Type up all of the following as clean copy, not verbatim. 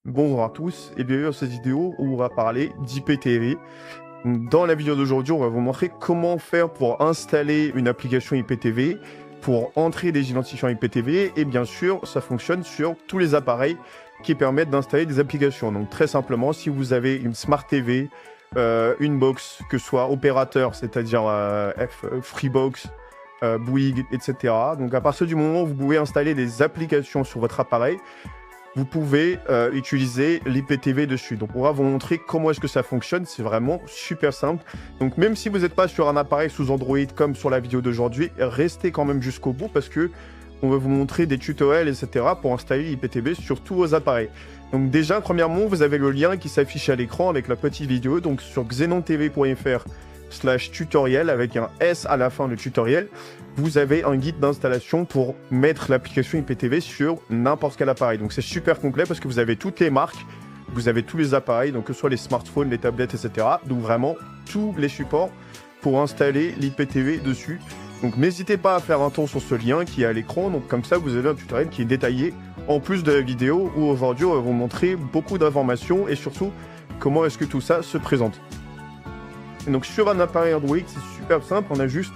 Bonjour à tous et bienvenue dans cette vidéo où on va parler d'IPTV. Dans la vidéo d'aujourd'hui, on va vous montrer comment faire pour installer une application IPTV, pour entrer des identifiants IPTV et bien sûr, ça fonctionne sur tous les appareils qui permettent d'installer des applications. Donc très simplement, si vous avez une Smart TV, une box, que ce soit opérateur, c'est-à-dire Freebox, Bouygues, etc. Donc à partir du moment où vous pouvez installer des applications sur votre appareil, vous pouvez utiliser l'IPTV dessus. Donc on va vous montrer comment est-ce que ça fonctionne, c'est vraiment super simple. Donc même si vous n'êtes pas sur un appareil sous Android comme sur la vidéo d'aujourd'hui, restez quand même jusqu'au bout parce que on va vous montrer des tutoriels, etc. pour installer l'IPTV sur tous vos appareils. Donc déjà, premièrement, vous avez le lien qui s'affiche à l'écran avec la petite vidéo, donc sur xenontv.fr/tutoriel avec un S à la fin de tutoriel. Vous avez un guide d'installation pour mettre l'application IPTV sur n'importe quel appareil. Donc c'est super complet parce que vous avez toutes les marques, vous avez tous les appareils, donc que ce soit les smartphones, les tablettes, etc. Donc vraiment tous les supports pour installer l'IPTV dessus. Donc n'hésitez pas à faire un tour sur ce lien qui est à l'écran. Donc comme ça, vous avez un tutoriel qui est détaillé en plus de la vidéo où aujourd'hui on va vous montrer beaucoup d'informations et surtout comment est-ce que tout ça se présente. Et donc sur un appareil Android, c'est super simple, on a juste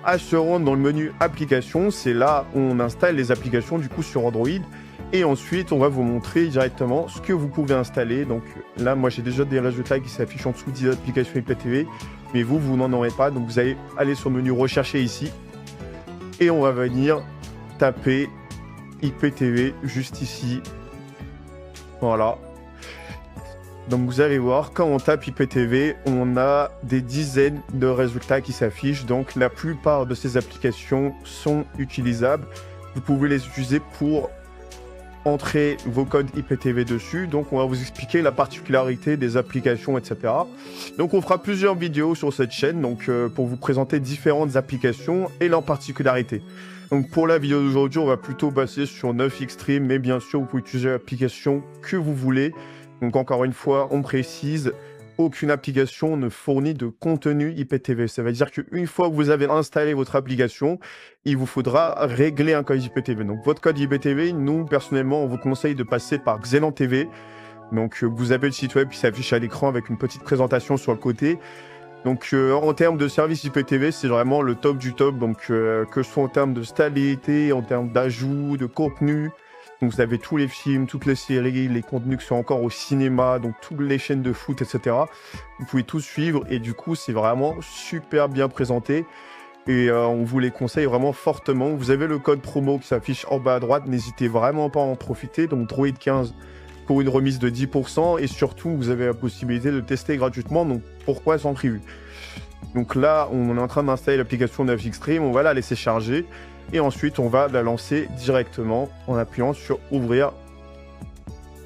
à se rendre dans le menu applications, c'est là où on installe les applications du coup sur Android. Et ensuite, on va vous montrer directement ce que vous pouvez installer. Donc là, moi j'ai déjà des résultats qui s'affichent en dessous des applications IPTV, mais vous n'en aurez pas. Donc vous allez aller sur le menu rechercher ici. Et on va venir taper IPTV juste ici. Voilà. Donc vous allez voir, quand on tape IPTV, on a des dizaines de résultats qui s'affichent. Donc la plupart de ces applications sont utilisables. Vous pouvez les utiliser pour entrer vos codes IPTV dessus. Donc on va vous expliquer la particularité des applications, etc. Donc on fera plusieurs vidéos sur cette chaîne donc, pour vous présenter différentes applications et leurs particularités. Donc pour la vidéo d'aujourd'hui, on va plutôt passer sur 9Xstream, mais bien sûr, vous pouvez utiliser l'application que vous voulez. Donc encore une fois, on précise, aucune application ne fournit de contenu IPTV. Ça veut dire qu'une fois que vous avez installé votre application, il vous faudra régler un code IPTV. Donc votre code IPTV, nous, personnellement, on vous conseille de passer par Xenon TV. Donc vous avez le site web qui s'affiche à l'écran avec une petite présentation sur le côté. Donc en termes de service IPTV, c'est vraiment le top du top. Donc que ce soit en termes de stabilité, en termes d'ajout, de contenu. Donc vous avez tous les films, toutes les séries, les contenus qui sont encore au cinéma, donc toutes les chaînes de foot, etc. Vous pouvez tout suivre et du coup, c'est vraiment super bien présenté. Et on vous les conseille vraiment fortement. Vous avez le code promo qui s'affiche en bas à droite. N'hésitez vraiment pas à en profiter. Donc Droid15 pour une remise de 10%. Et surtout, vous avez la possibilité de tester gratuitement. Donc pourquoi sans prévu? Donc là, on est en train d'installer l'application 9Xstream. On va la laisser charger. Et ensuite, on va la lancer directement en appuyant sur ouvrir.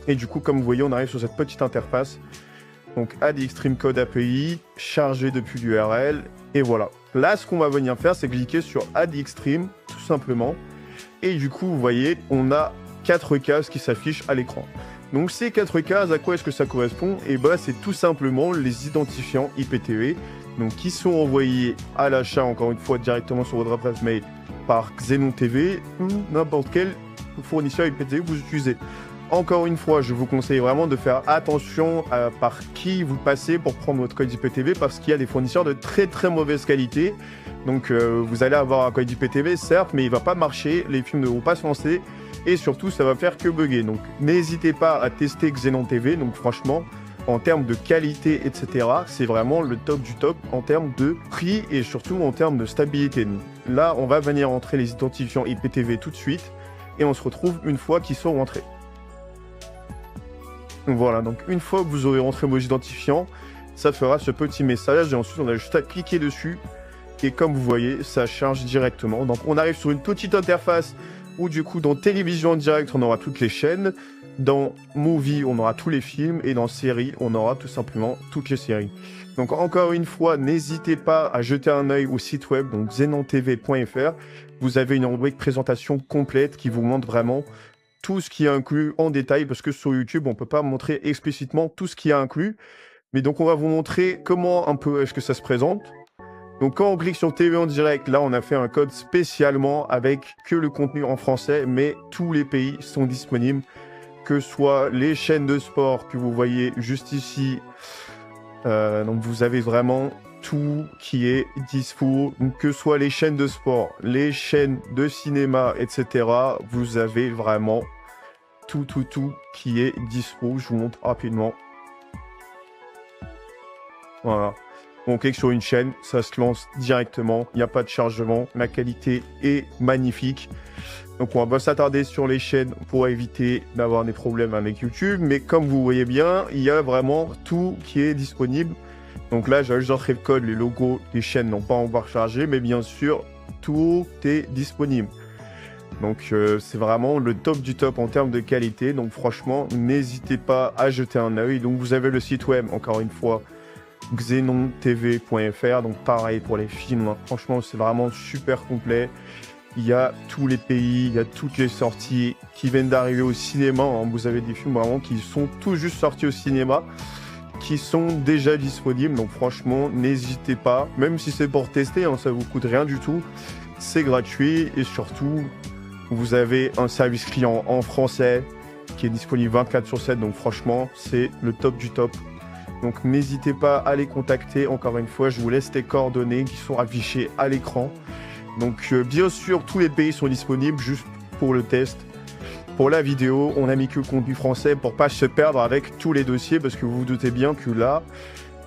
Et du coup, comme vous voyez, on arrive sur cette petite interface. Donc, Add Xstream Code API, chargé depuis l'URL. Et voilà. Là, ce qu'on va venir faire, c'est cliquer sur Add Xstream, tout simplement. Et du coup, vous voyez, on a 4 cases qui s'affichent à l'écran. Donc, ces 4 cases, à quoi est-ce que ça correspond? Et bah, c'est tout simplement les identifiants IPTV. Donc, qui sont envoyés à l'achat, encore une fois, directement sur votre adresse mail par Xenon TV ou n'importe quel fournisseur IPTV que vous utilisez. Encore une fois, je vous conseille vraiment de faire attention à par qui vous passez pour prendre votre code IPTV parce qu'il y a des fournisseurs de très très mauvaise qualité. Donc vous allez avoir un code IPTV certes, mais il ne va pas marcher, les films ne vont pas se lancer et surtout ça va faire que bugger. Donc n'hésitez pas à tester Xenon TV. Donc franchement, en termes de qualité, etc., c'est vraiment le top du top en termes de prix et surtout en termes de stabilité. Là, on va venir entrer les identifiants IPTV tout de suite et on se retrouve une fois qu'ils sont rentrés. Donc voilà, donc une fois que vous aurez rentré vos identifiants, ça fera ce petit message et ensuite on a juste à cliquer dessus et comme vous voyez, ça charge directement. Donc on arrive sur une petite interface où du coup dans télévision en direct, on aura toutes les chaînes. Dans Movie, on aura tous les films. Et dans Série, on aura tout simplement toutes les séries. Donc encore une fois, n'hésitez pas à jeter un œil au site web, donc xenontv.fr. Vous avez une rubrique présentation complète qui vous montre vraiment tout ce qui est inclus en détail. Parce que sur YouTube, on ne peut pas montrer explicitement tout ce qui est inclus. Mais donc on va vous montrer comment un peu est-ce que ça se présente. Donc quand on clique sur TV en direct, là on a fait un code spécialement avec que le contenu en français. Mais tous les pays sont disponibles. que ce soit les chaînes de sport que vous voyez juste ici. Donc vous avez vraiment tout qui est dispo, donc que ce soit les chaînes de sport, les chaînes de cinéma, etc. Vous avez vraiment tout qui est dispo. Je vous montre rapidement. Voilà. On clique sur une chaîne, ça se lance directement, il n'y a pas de chargement, la qualité est magnifique. Donc on va pas s'attarder sur les chaînes pour éviter d'avoir des problèmes avec YouTube, mais comme vous voyez bien, il y a vraiment tout qui est disponible. Donc là, j'ai juste entré le code, les logos, les chaînes n'ont pas encore chargé, mais bien sûr, tout est disponible. Donc c'est vraiment le top du top en termes de qualité. Donc franchement, n'hésitez pas à jeter un œil. Donc vous avez le site web, encore une fois, xenontv.fr. Donc pareil pour les films. Franchement, c'est vraiment super complet. Il y a tous les pays, il y a toutes les sorties qui viennent d'arriver au cinéma. Vous avez des films vraiment qui sont tout juste sortis au cinéma, qui sont déjà disponibles. Donc franchement, n'hésitez pas. Même si c'est pour tester, ça vous coûte rien du tout. C'est gratuit et surtout, vous avez un service client en français qui est disponible 24/7. Donc franchement, c'est le top du top. Donc n'hésitez pas à les contacter. Encore une fois, je vous laisse les coordonnées qui sont affichées à l'écran. Donc bien sûr, tous les pays sont disponibles juste pour le test. Pour la vidéo, on a mis que le contenu français pour pas se perdre avec tous les dossiers, parce que vous vous doutez bien que là,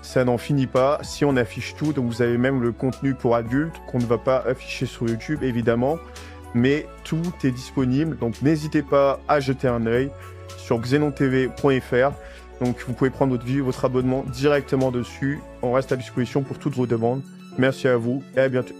ça n'en finit pas. Si on affiche tout, donc vous avez même le contenu pour adultes qu'on ne va pas afficher sur YouTube, évidemment. Mais tout est disponible, donc n'hésitez pas à jeter un œil sur xenontv.fr. Donc vous pouvez prendre votre abonnement directement dessus. On reste à disposition pour toutes vos demandes. Merci à vous et à bientôt.